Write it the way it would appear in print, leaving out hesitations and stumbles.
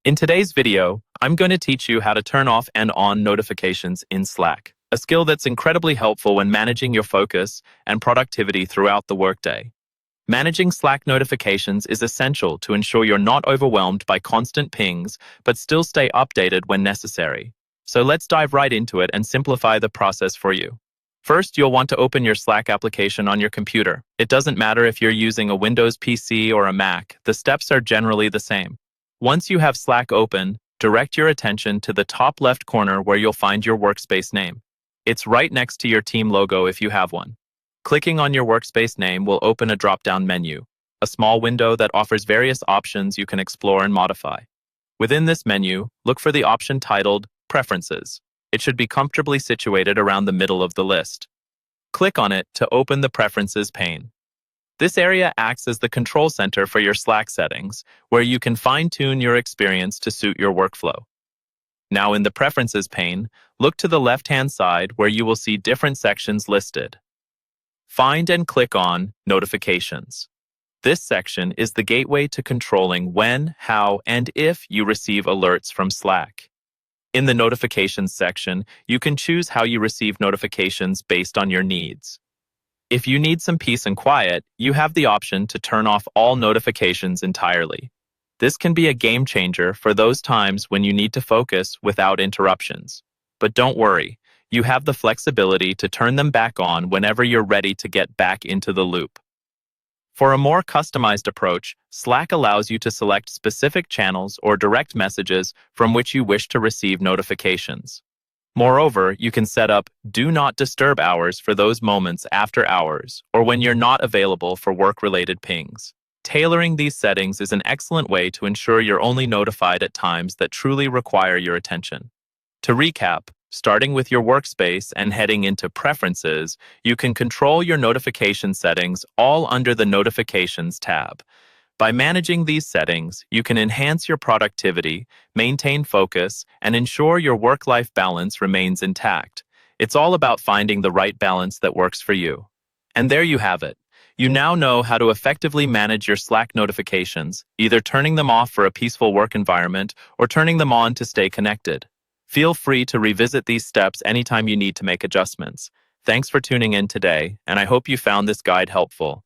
In today's video, I'm going to teach you how to turn off and on notifications in Slack, a skill that's incredibly helpful when managing your focus and productivity throughout the workday. Managing Slack notifications is essential to ensure you're not overwhelmed by constant pings, but still stay updated when necessary. So let's dive right into it and simplify the process for you. First, you'll want to open your Slack application on your computer. It doesn't matter if you're using a Windows PC or a Mac, the steps are generally the same. Once you have Slack open, direct your attention to the top left corner where you'll find your workspace name. It's right next to your team logo if you have one. Clicking on your workspace name will open a drop-down menu, a small window that offers various options you can explore and modify. Within this menu, look for the option titled Preferences. It should be comfortably situated around the middle of the list. Click on it to open the Preferences pane. This area acts as the control center for your Slack settings, where you can fine-tune your experience to suit your workflow. Now in the Preferences pane, look to the left-hand side where you will see different sections listed. Find and click on Notifications. This section is the gateway to controlling when, how, and if you receive alerts from Slack. In the Notifications section, you can choose how you receive notifications based on your needs. If you need some peace and quiet, you have the option to turn off all notifications entirely. This can be a game changer for those times when you need to focus without interruptions. But don't worry, you have the flexibility to turn them back on whenever you're ready to get back into the loop. For a more customized approach, Slack allows you to select specific channels or direct messages from which you wish to receive notifications. Moreover, you can set up Do Not Disturb hours for those moments after hours or when you're not available for work-related pings. Tailoring these settings is an excellent way to ensure you're only notified at times that truly require your attention. To recap, starting with your workspace and heading into Preferences, you can control your notification settings all under the Notifications tab. By managing these settings, you can enhance your productivity, maintain focus, and ensure your work-life balance remains intact. It's all about finding the right balance that works for you. And there you have it. You now know how to effectively manage your Slack notifications, either turning them off for a peaceful work environment or turning them on to stay connected. Feel free to revisit these steps anytime you need to make adjustments. Thanks for tuning in today, and I hope you found this guide helpful.